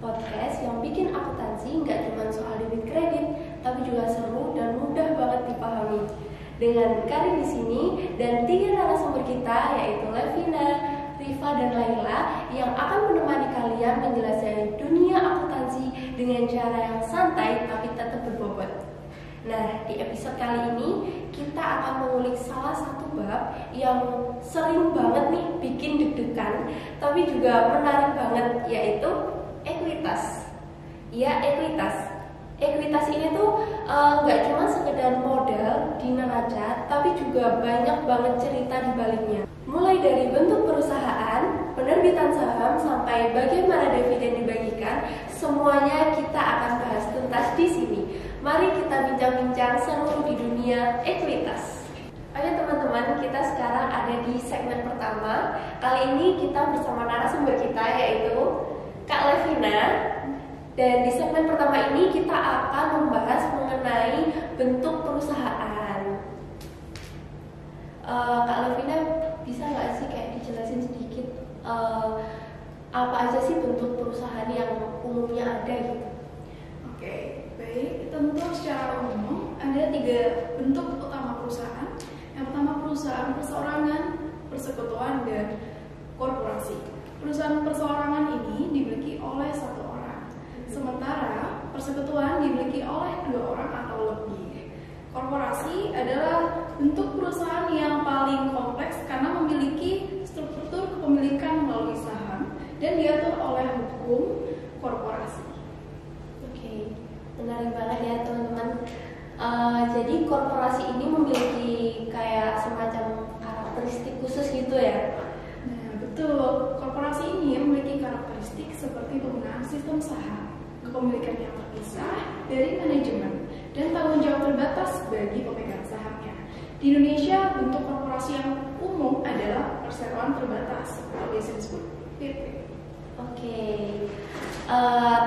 podcast yang bikin akuntansi nggak cuma soal debit kredit, tapi juga seru dan mudah banget dipahami. Dengan Karin di sini dan 3 narasumber kita yaitu Levina, Riva, dan Laila yang akan menemani kalian menjelaskan dunia akuntansi dengan cara yang santai tapi tetap berbobot. Nah, di episode kali ini kita akan mengulik salah satu bab yang sering banget nih bikin deg-degan, tapi juga menarik banget, yaitu ekuitas. Ya, ekuitas. Ekuitas ini tuh nggak cuma sekedar modal di neraca, tapi juga banyak banget cerita di baliknya. Mulai dari bentuk perusahaan, penerbitan saham, sampai bagaimana dividen dibagikan, semuanya kita akan bahas tuntas di sini. Mari kita bincang-bincang seru di dunia ekuitas. Oke teman-teman, kita sekarang ada di segmen pertama. Kali ini kita bersama narasumber kita yaitu Kak Levina. Dan di segmen pertama ini kita akan membahas mengenai bentuk perusahaan. Kak Levina, bisa nggak sih kayak dijelasin sedikit apa aja sih bentuk perusahaan yang umumnya ada gitu? Oke, baik. Tentu secara umum ada 3 bentuk utama perusahaan. Yang pertama perusahaan perseorangan, persekutuan, dan korporasi. Perusahaan perseorangan ini dimiliki oleh 1 orang, sementara persekutuan dimiliki oleh 2 orang atau lebih. Korporasi adalah bentuk perusahaan yang paling kompleks karena memiliki struktur kepemilikan melalui saham dan diatur oleh hukum korporasi. Oke, menarik banget ya teman-teman. Jadi korporasi ini memiliki kayak semacam karakteristik khusus gitu ya? Nah, betul. Korporasi ini memiliki karakteristik seperti penggunaan sistem saham, kepemilikan yang terpisah dari manajemen, dan tanggung jawab terbatas bagi pemegang sahamnya. Di Indonesia, bentuk korporasi yang umum adalah perseroan terbatas atau biasa disebut PT. Oke,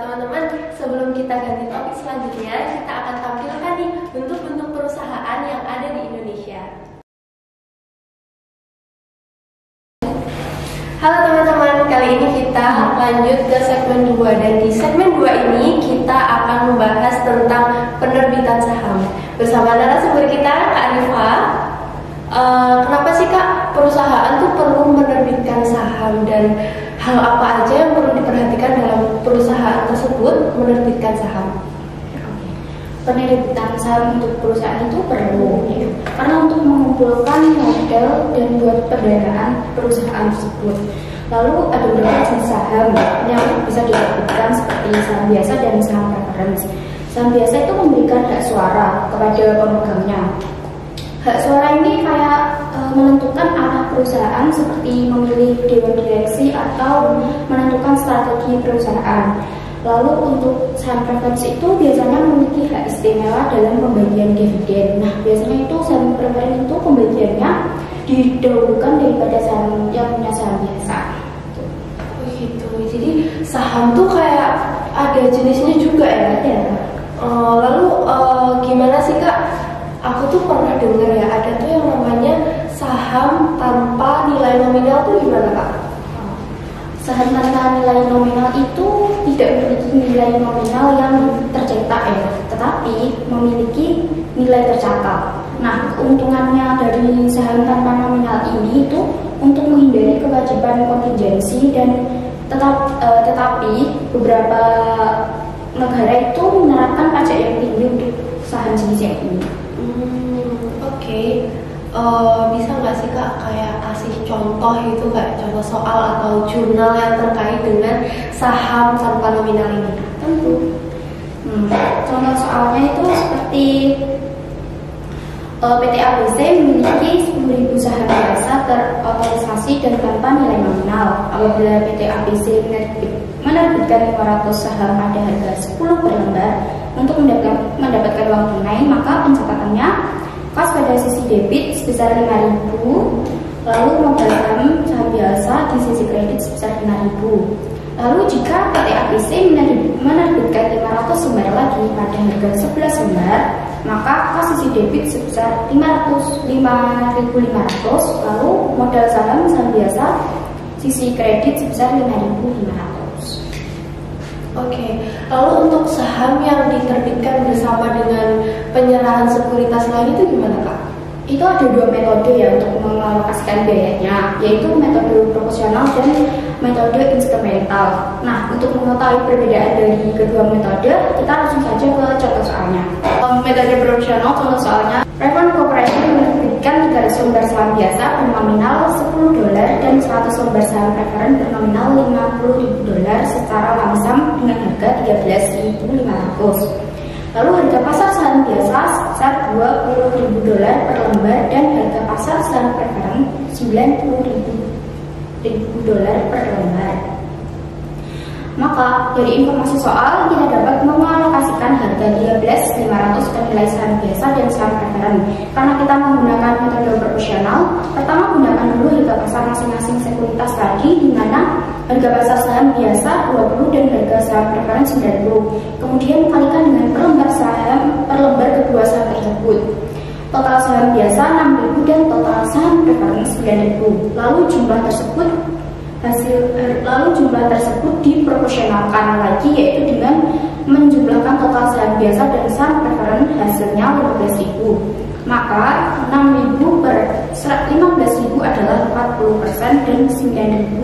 teman-teman, sebelum kita ganti topik selanjutnya, kita akan tampilkan nih bentuk-bentuk perusahaan yang ada di Indonesia. Halo teman-teman, kali ini kita lanjut ke segmen 2. Dan di segmen 2 ini kita akan membahas tentang penerbitan saham. Bersama narasumber kita, Kak Riva. Kenapa sih Kak perusahaan tuh perlu menerbitkan saham, dan hal apa aja yang perlu diperhatikan dalam perusahaan tersebut menerbitkan saham? Penerbitan saham untuk perusahaan itu perlu ya, karena untuk mengumpulkan modal dan buat pendanaan perusahaan tersebut. Lalu ada beberapa jenis saham yang bisa diterbitkan seperti saham biasa dan saham preference. Saham biasa itu memberikan hak suara kepada pemegangnya. Hak suara ini kayak menentukan arah perusahaan seperti memilih dewan direksi atau menentukan strategi perusahaan. Lalu untuk saham preference itu biasanya memiliki hak istimewa dalam pembagian dividen. Nah, biasanya itu saham preference itu pembagiannya didahulukan daripada saham yang punya saham biasa. Oh gitu. Jadi saham tuh kayak ada jenisnya juga ya? Ya. Lalu gimana sih Kak? Aku tuh pernah dengar ya, ada tuh yang namanya saham tanpa nilai nominal tuh gimana Kak? Saham tanpa nilai nominal itu tidak memiliki nilai nominal yang tercetak ya, tetapi memiliki nilai tercatat. Nah, keuntungannya dari saham tanpa nominal ini itu untuk menghindari kewajiban kontingensi dan tetapi beberapa negara itu menerapkan pajak yang tinggi untuk saham jenis yang ini. Oke. Bisa nggak sih Kak kayak kasih contoh itu, kayak contoh soal atau jurnal yang terkait dengan saham tanpa nominal ini? Tentu. Contoh soalnya itu seperti PT ABC memiliki 10.000 saham biasa terotorisasi dan tanpa nilai nominal. Apabila PT ABC menerbitkan 500 saham pada harga 10 per lembar untuk mendapatkan uang tunai, maka pencatatannya pas pada sisi debit sebesar 5.000, lalu modal saham biasa di sisi kredit sebesar 5.000. Lalu jika PT ABC menerbitkan 500 lembar lagi pada harga 11 lembar, maka pas sisi debit sebesar 5.500, lalu modal saham biasa sisi kredit sebesar 5.500. Oke, lalu untuk saham yang diterbitkan bersama dengan penyerahan sekuritas lain itu gimana Kak? Itu ada dua metode ya untuk mengalokasikan biayanya, yaitu metode proporsional dan metode instrumental. Nah, untuk mengetahui perbedaan dari kedua metode, kita langsung saja ke contoh soalnya. Metode proporsional contoh soalnya, Raven Corporation menerbitkan 300 lembar saham biasa bernominal $10 dan 100 lembar saham preferen bernominal $50.000 secara lamsam dengan harga $13.500. Lalu harga pasar saham biasa sebesar $20.000 per lembar dan harga pasar saham preferen $90.000 per lembar. Maka dari informasi soal kita dapat mengalokasikan harga $13.500 ke nilai saham biasa dan saham preferen. Karena kita menggunakan metode proporsional, pertama gunakan dulu harga pasar masing-masing sekuritas tadi, di mana harga pasar saham biasa 20 dan harga saham preferen 90. Kemudian kalikan dengan per lembar kedua saham tersebut. Total saham biasa 6.000 dan total saham preferen 9.000. Lalu jumlah tersebut diproporsionalkan lagi, yaitu dengan menjumlahkan total saham biasa dan saham preferen, hasilnya 15.000. Maka 6.000 per 15.000 adalah 40% dan 9.000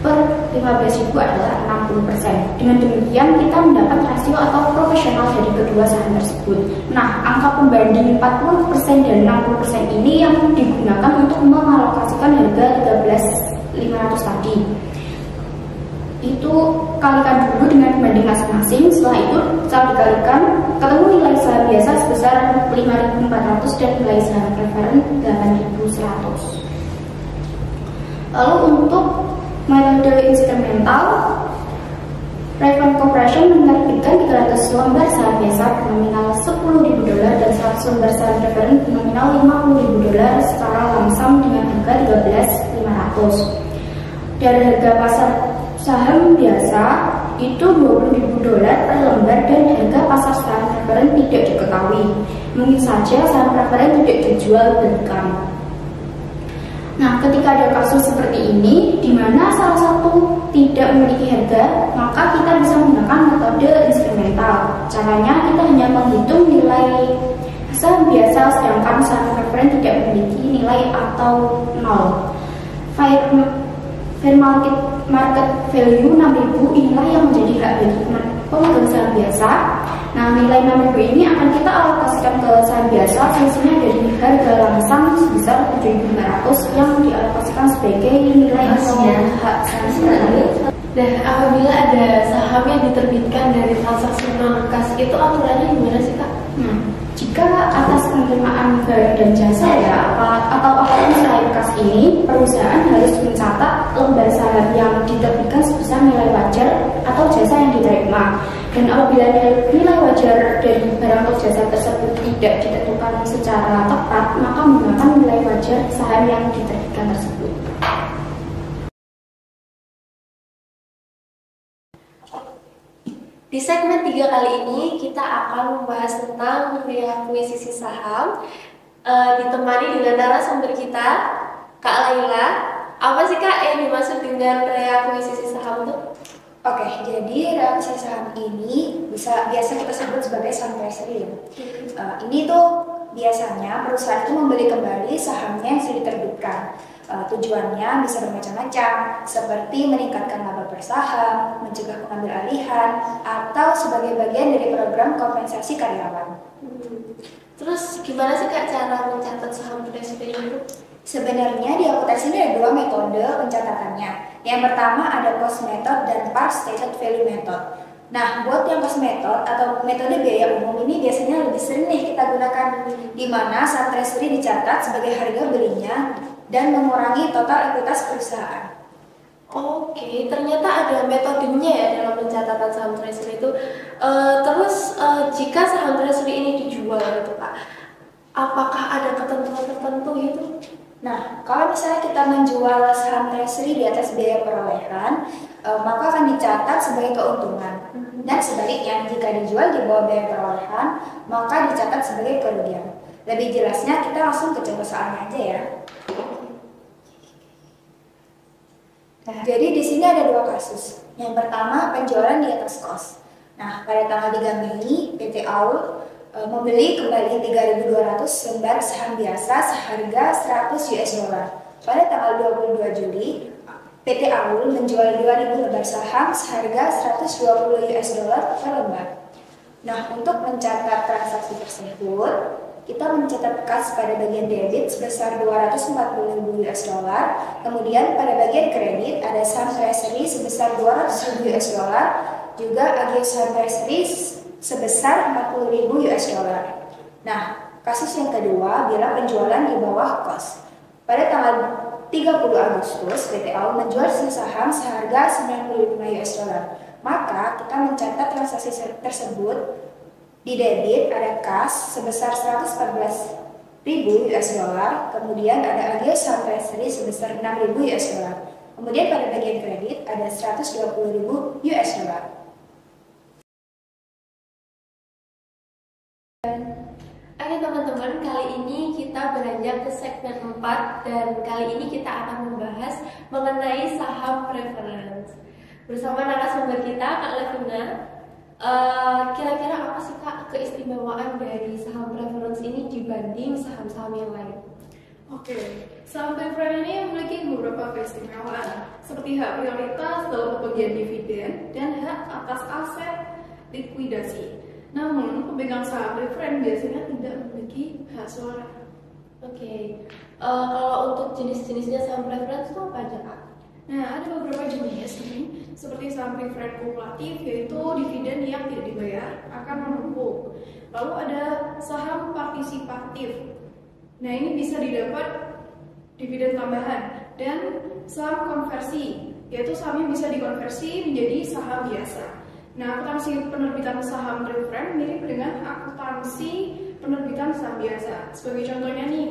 per 15.000 adalah 60%. Dengan demikian kita mendapat rasio atau proporsional dari kedua saham tersebut. Nah, angka pembanding 40% dan 60% ini yang digunakan untuk mengalokasikan harga 13.500 tadi. Itu kalikan dulu dengan pembanding masing-masing. Setelah itu setelah dikalikan, ketemu nilai saham biasa sebesar 5.400 dan nilai saham preferen 8.100. Lalu untuk metode instrumental, Raven Corporation menerbitkan 300 lembar saham biasa bernominal $10.000 dan 100 lembar saham preferen bernominal $50.000 secara lamsam dengan harga $13.500. Dari harga pasar saham biasa itu $20.000 per lembar dan harga pasar saham preferen tidak diketahui. Mungkin saja saham preferen tidak dijual belikan. Nah, ketika ada kasus seperti ini, di mana salah satu tidak memiliki harga, maka kita bisa menggunakan metode instrumental. Caranya kita hanya menghitung nilai saham biasa, sedangkan saham preferen tidak memiliki nilai atau 0. Fair market value 6.000 inilah yang menjadi hak bagi pemegang saham biasa. Nah, nilai 6.000 ini akan kita alokasikan ke saham biasa, sisinya dari harga langsam sebesar 7.500 yang dialokasikan sebagai nilai atau hak saham preferen. Nah, apabila ada saham yang diterbitkan dari transaksi non kas, itu aturannya gimana sih Kak? Jika atas penerimaan barang dan jasa ya atau apapun selain kas ini, perusahaan harus mencatat lembar saham yang diterbitkan sebesar nilai wajar atau jasa yang diterima. Dan apabila nilai wajar dari barang atau jasa tersebut tidak ditentukan secara tepat, maka menggunakan nilai wajar saham yang diterbitkan tersebut. Di segmen 3 kali ini kita akan membahas tentang reakuisisi saham, ditemani dengan narasumber kita, Kak Laila. Apa sih Kak yang dimaksud dengan reakuisisi saham itu? Oke, jadi reakuisisi saham ini biasa kita sebut sebagai saham treasury. Ini tuh biasanya perusahaan itu membeli kembali sahamnya yang sudah diterbitkan. Tujuannya bisa bermacam-macam, seperti meningkatkan laba per saham, mencegah pengambil alihan, atau sebagai bagian dari program kompensasi karyawan. Terus gimana sih Kak cara mencatat saham treasury itu? Sebenarnya di akuntansi ini ada dua metode pencatatannya. Yang pertama ada cost method dan par stated value method. Nah, buat yang cost method atau metode biaya umum ini biasanya lebih sering nih kita gunakan, di mana saham treasury dicatat sebagai harga belinya dan mengurangi total ekuitas perusahaan. Oke, ternyata ada metodenya ya dalam pencatatan saham treasury itu. Terus jika saham treasury ini dijual gitu Kak, apakah ada ketentuan tertentu itu? Nah, kalau misalnya kita menjual saham treasury di atas biaya perolehan, maka akan dicatat sebagai keuntungan. Dan sebaliknya, jika dijual di bawah biaya perolehan, maka dicatat sebagai kerugian. Lebih jelasnya kita langsung ke contoh soalnya aja ya. Nah, jadi di sini ada dua kasus. Yang pertama, penjualan di atas kos. Nah, pada tanggal 3 Mei, PT AUL membeli kembali 3.200 lembar saham biasa seharga 100 US dollar. Pada tanggal 22 Juli, PT AUL menjual 2.000 lembar saham seharga 120 US dollar per lembar. Nah, untuk mencatat transaksi tersebut, kita mencatat kas pada bagian debit sebesar 240.000 US dollar. Kemudian pada bagian kredit ada saham treasury sebesar 200.000 US dollar, juga agio saham treasury sebesar 40.000 US dollar. Nah, kasus yang kedua bila penjualan di bawah kos. Pada tanggal 30 Agustus, PT AUL menjual saham seharga 95 US dollar. Maka kita mencatat transaksi tersebut. Di debit ada kas sebesar 114.000 US dollar, kemudian ada agio saham treasury sebesar 6.000 US dollar. Kemudian pada bagian kredit ada 120.000 US dollar. Oke teman-teman, kali ini kita beranjak ke segmen 4 dan kali ini kita akan membahas mengenai saham preference. Bersama narasumber kita, Kak Levina. Kira-kira apa sih Kak keistimewaan dari saham preference ini dibanding saham-saham yang lain? Oke, saham preference ini memiliki beberapa keistimewaan seperti hak prioritas dalam pembagian dividen dan hak atas aset likuidasi. Namun, pemegang saham preference biasanya tidak memiliki hak suara. Oke, kalau untuk jenis-jenisnya saham preference itu apa aja Kak? Nah, ada beberapa jenis nih, seperti saham preference kumulatif, yaitu dividen yang tidak dibayar akan menumpuk. Lalu ada saham partisipatif. Nah, ini bisa didapat dividen tambahan. Dan saham konversi, yaitu sahamnya bisa dikonversi menjadi saham biasa. Nah, akuntansi penerbitan saham preference mirip dengan akuntansi penerbitan saham biasa. Sebagai contohnya nih,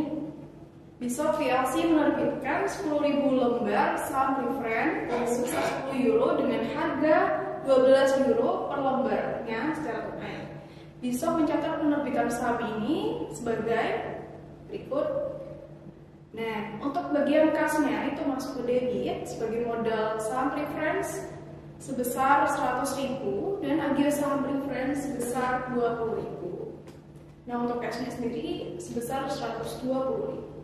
Besok PLC menerbitkan 10.000 lembar saham preference sebesar 10 euro dengan harga 12 euro per lembarnya secara tunai. Besok mencatat penerbitan saham ini sebagai berikut. Nah, untuk bagian kasnya itu masuk ke debit sebagai modal saham preference sebesar 100.000 dan agio saham preference sebesar 20.000. Nah, untuk cashnya sendiri sebesar 120.000.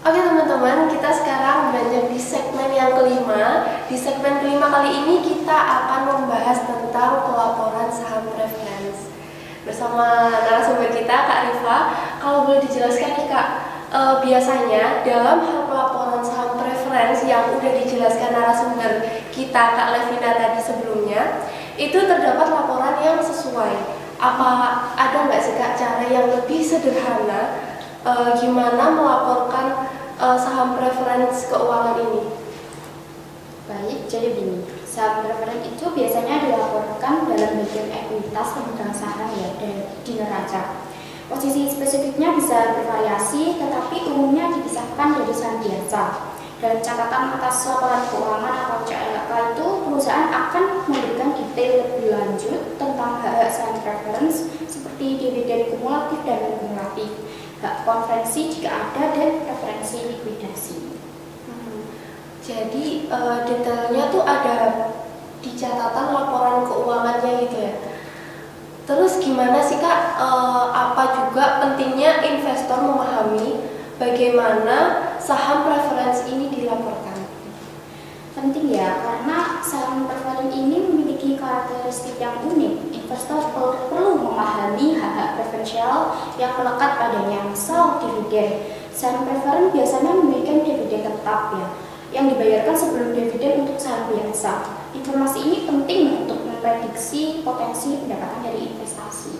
Oke teman-teman, kita sekarang beranjak di segmen yang kelima. Di segmen kelima kali ini kita akan membahas tentang pelaporan saham preference. Bersama narasumber kita, Kak Rifa. Kalau boleh dijelaskan nih Kak, biasanya dalam hal pelaporan saham preference yang udah dijelaskan narasumber kita, Kak Levina tadi sebelumnya, itu terdapat laporan yang sesuai. Apa ada nggak sih Kak cara yang lebih sederhana gimana melaporkan saham preference keuangan ini? Baik, jadi begini, saham preference itu biasanya dilaporkan dalam bagian ekuitas pemegang saham ya di neraca. Posisi spesifiknya bisa bervariasi, tetapi umumnya dipisahkan dari saham biasa. Dalam catatan atas laporan keuangan atau CLK itu, perusahaan akan memberikan detail lebih lanjut tentang hak-hak saham preference seperti dividen kumulatif dan non-kumulatif, hak konversi jika ada, dan preferensi likuidasi. Jadi detailnya tuh ada di catatan laporan keuangannya gitu ya. Terus gimana sih Kak, apa juga pentingnya investor memahami bagaimana saham preference ini dilaporkan? Penting ya, karena saham preference ini memiliki karakteristik yang unik. Investor perlu memahami hak-hak preferensial yang melekat padanya, misal dividen. Saham preference biasanya memberikan dividen tetap ya, yang dibayarkan sebelum dividen untuk saham biasa. Informasi ini penting untuk memprediksi potensi pendapatan dari investasi.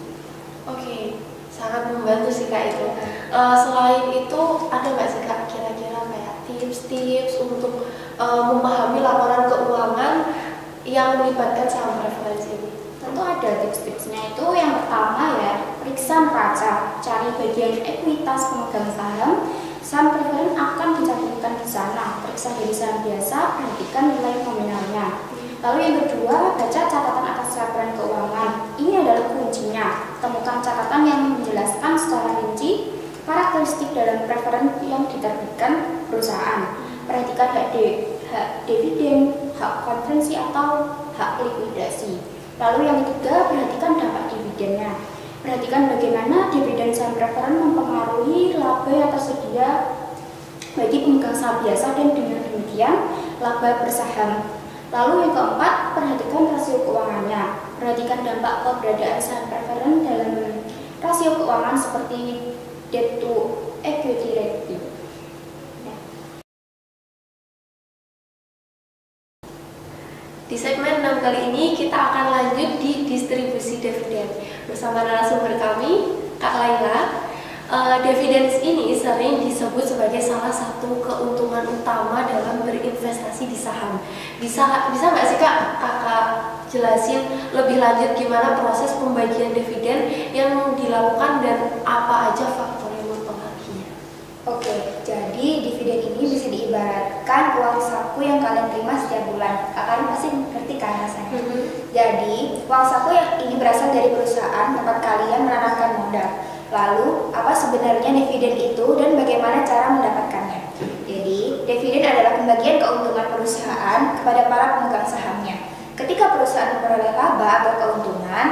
Oke, sangat membantu sih Kak itu. Selain itu, ada nggak sih Kak kira-kira kayak tips-tips untuk memahami laporan keuangan yang melibatkan saham preference ini? Tentu ada tips-tipsnya. Itu yang pertama ya, periksa neraca, cari bagian ekuitas pemegang saham. Saham preference akan dicantumkan di sana. Periksa dari saham biasa, perhatikan nilai nominalnya. Lalu yang kedua, baca catatan atas laporan keuangan. Ini adalah kuncinya. Temukan catatan yang menjelaskan secara rinci karakteristik dalam preference yang diterbitkan perusahaan. Perhatikan hak dividen, hak konvensi atau hak likuidasi. Lalu yang ketiga, perhatikan dampak dividennya. Perhatikan bagaimana dividen saham preferen mempengaruhi laba yang tersedia bagi pemegang saham biasa dan dengan demikian laba bersaham. Lalu yang keempat, perhatikan rasio keuangannya. Perhatikan dampak keberadaan saham preferen dalam rasio keuangan seperti debt to equity ratio. Di segmen 6 kali ini kita akan lanjut di distribusi dividen bersama narasumber kami, Kak Laila. Dividen ini sering disebut sebagai salah satu keuntungan utama dalam berinvestasi di saham. Bisa nggak sih kakak jelasin lebih lanjut gimana proses pembagian dividen yang dilakukan dan apa aja faktor yang mempengaruhinya? Oke, jadi dividen ini bisa diibaratkan uang saku yang kalian terima setiap bulan. Kalian pasti ngerti kan rasanya. Jadi, uang saku yang ini berasal dari perusahaan tempat kalian menanamkan modal. Lalu, apa sebenarnya dividen itu dan bagaimana cara mendapatkannya? Jadi, dividen adalah pembagian keuntungan perusahaan kepada para pemegang sahamnya. Ketika perusahaan memperoleh laba atau keuntungan,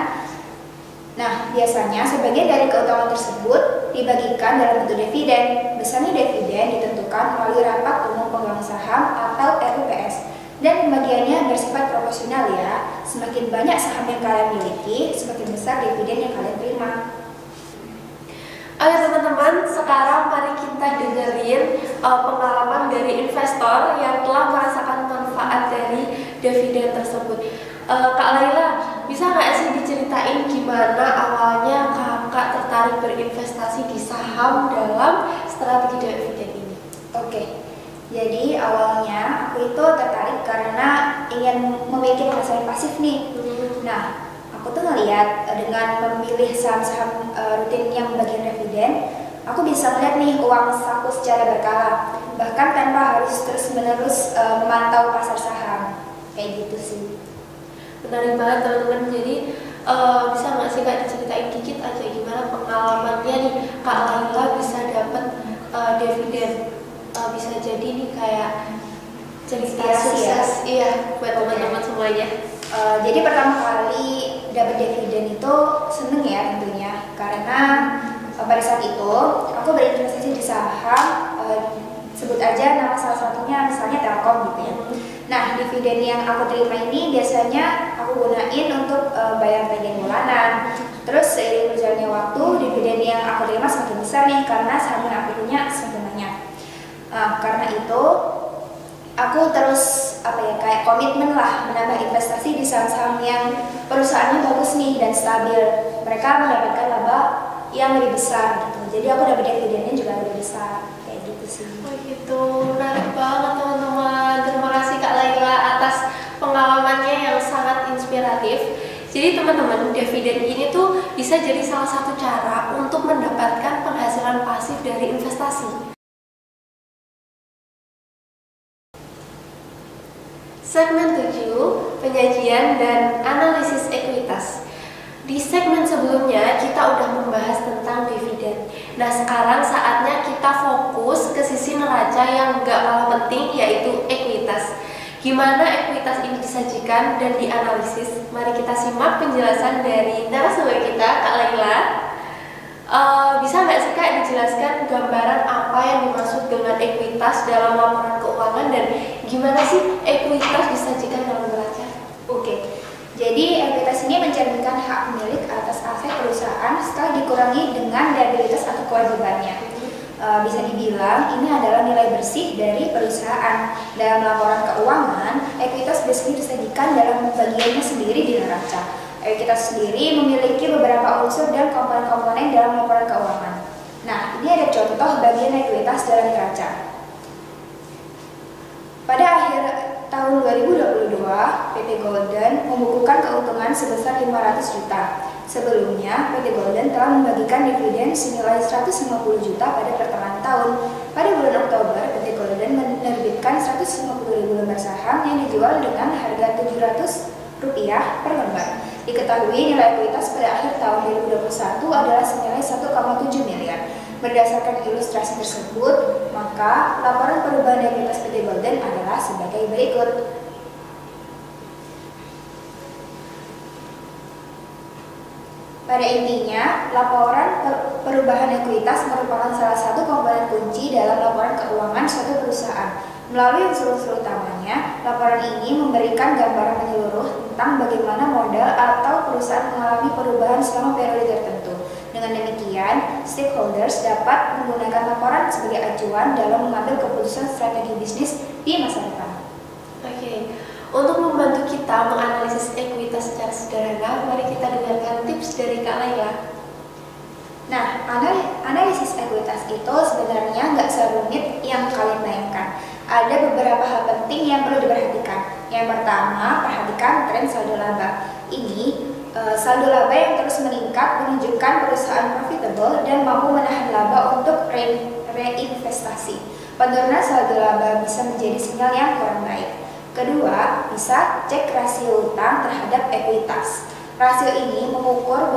nah, biasanya sebagian dari keuntungan tersebut dibagikan dalam bentuk dividen. Besarnya dividen ditentukan melalui rapat umum pemegang saham atau RUPS. Dan pembagiannya bersifat proporsional ya. Semakin banyak saham yang kalian miliki, semakin besar dividen yang kalian terima. Oke teman-teman, sekarang mari kita dengerin pengalaman dari investor yang telah merasakan manfaat dari dividen tersebut. Kak Laila, bisa nggak sih diceritain gimana awalnya kakak tertarik berinvestasi di saham dalam strategi dividen ini? Oke, jadi awalnya aku itu tertarik karena ingin memiliki penghasilan pasif nih. Nah, aku tuh ngeliat dengan memilih saham-saham rutin yang membagikan dividen, aku bisa melihat nih uang saku secara berkala, bahkan tanpa harus terus-menerus memantau pasar saham. Kayak gitu sih. Menarik banget teman-teman. Jadi bisa nggak sih Kak diceritain dikit aja gimana pengalamannya nih Kak Laila bisa dapat dividen? Bisa jadi nih kayak cerita sukses iya buat teman-teman semuanya. Jadi pertama kali dapat dividen itu seneng ya tentunya, karena pada saat itu aku berinvestasi di saham, sebut aja nama salah satunya misalnya Telkom gitu ya. Nah, dividen yang aku terima ini biasanya aku gunain untuk bayar tagihan bulanan. Terus seiring berjalannya waktu, dividen yang aku terima semakin besar nih karena saham yang aku punya semakin banyak. Karena itu aku terus kayak komitmen lah menambah investasi di saham-saham yang perusahaannya bagus nih dan stabil. Mereka mendapatkan laba yang lebih besar gitu. Jadi aku dapat dividennya juga lebih besar kayak gitu sih. Oh gitu, menarik banget teman-teman. Terima kasih Kak Laila atas pengalamannya yang sangat inspiratif. Jadi teman-teman, dividen ini tuh bisa jadi salah satu cara untuk mendapatkan penghasilan pasif dari investasi. Segmen 7, penyajian dan analisis ekuitas. Di segmen sebelumnya kita udah membahas tentang dividen. Nah sekarang saatnya kita fokus ke sisi neraca yang gak kalah penting, yaitu ekuitas. Gimana ekuitas ini disajikan dan dianalisis? Mari kita simak penjelasan dari narasumber kita, Kak Laila. Bisa nggak sih Kak dijelaskan gambaran apa yang dimaksud dengan ekuitas dalam laporan keuangan dan gimana sih ekuitas disajikan dalam neraca? Oke. Jadi ekuitas ini mencerminkan hak milik atas aset perusahaan setelah dikurangi dengan liabilitas atau kewajibannya. Bisa dibilang ini adalah nilai bersih dari perusahaan. Dalam laporan keuangan, ekuitas biasanya disajikan dalam bagiannya sendiri di neraca. Ekuitas sendiri memiliki beberapa unsur dan komponen-komponen dalam laporan keuangan. Nah, ini ada contoh bagian ekuitas dalam neraca. Pada akhir tahun 2022, PT Golden membukukan keuntungan sebesar 500 juta. Sebelumnya, PT Golden telah membagikan dividen senilai 150 juta pada pertengahan tahun. Pada bulan Oktober, PT Golden menerbitkan 150.000 lembar saham yang dijual dengan harga Rp700 per lembar. Diketahui nilai ekuitas pada akhir tahun 2021 adalah senilai 1,7 miliar. Berdasarkan ilustrasi tersebut, maka laporan perubahan ekuitas PT Golden adalah sebagai berikut. Pada intinya, laporan perubahan ekuitas merupakan salah satu komponen kunci dalam laporan keuangan suatu perusahaan. Melalui unsur-unsur utamanya, laporan ini memberikan gambaran menyeluruh tentang bagaimana modal atau perusahaan mengalami perubahan selama periode tertentu. Dengan demikian, stakeholders dapat menggunakan laporan sebagai acuan dalam mengambil keputusan strategi bisnis di masa depan. Oke, untuk membantu kita menganalisis ekuitas secara sederhana, mari kita dengarkan tips dari Kak Laila. Nah, analisis ekuitas itu sebenarnya nggak serumit yang kalian bayangkan. Ada beberapa hal penting yang perlu diperhatikan. Yang pertama, perhatikan tren saldo laba. Ini saldo laba yang terus meningkat menunjukkan perusahaan profitable dan mampu menahan laba untuk reinvestasi. Penurunan saldo laba bisa menjadi sinyal yang kurang baik. Kedua, bisa cek rasio utang terhadap ekuitas. Rasio ini mengukur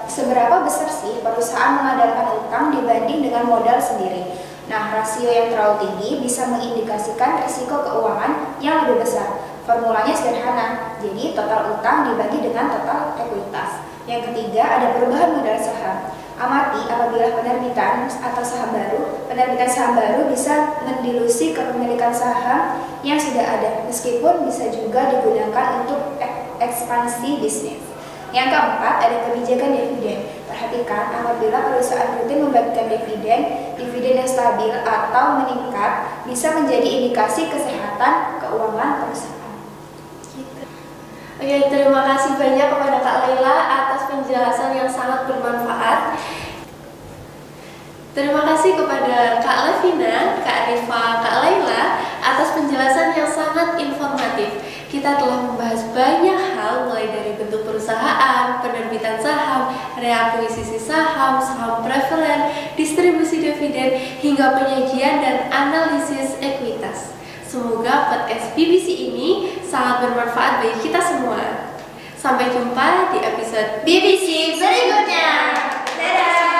seberapa besar sih perusahaan mengandalkan utang dibanding dengan modal sendiri. Nah, rasio yang terlalu tinggi bisa mengindikasikan risiko keuangan yang lebih besar. Formulanya sederhana, jadi total utang dibagi dengan total ekuitas. Yang ketiga, ada perubahan modal saham. Amati apabila penerbitan saham baru bisa mendilusi kepemilikan saham yang sudah ada, meskipun bisa juga digunakan untuk ekspansi bisnis. Yang keempat, ada kebijakan dividen. Perhatikan apabila perusahaan rutin membagikan dividen yang stabil atau meningkat bisa menjadi indikasi kesehatan keuangan perusahaan. Oke, terima kasih banyak kepada Kak Laila atas penjelasan yang sangat bermanfaat. Terima kasih kepada Kak Levina, Kak Rifa, Kak Laila atas penjelasan yang sangat informatif. Kita telah membahas banyak hal mulai dari bentuk perusahaan, penerbitan saham, reakuisisi saham, saham preferen, distribusi dividen, hingga penyajian dan analisis ekuitas. Semoga podcast BBC ini sangat bermanfaat bagi kita semua. Sampai jumpa di episode BBC berikutnya. Dadah!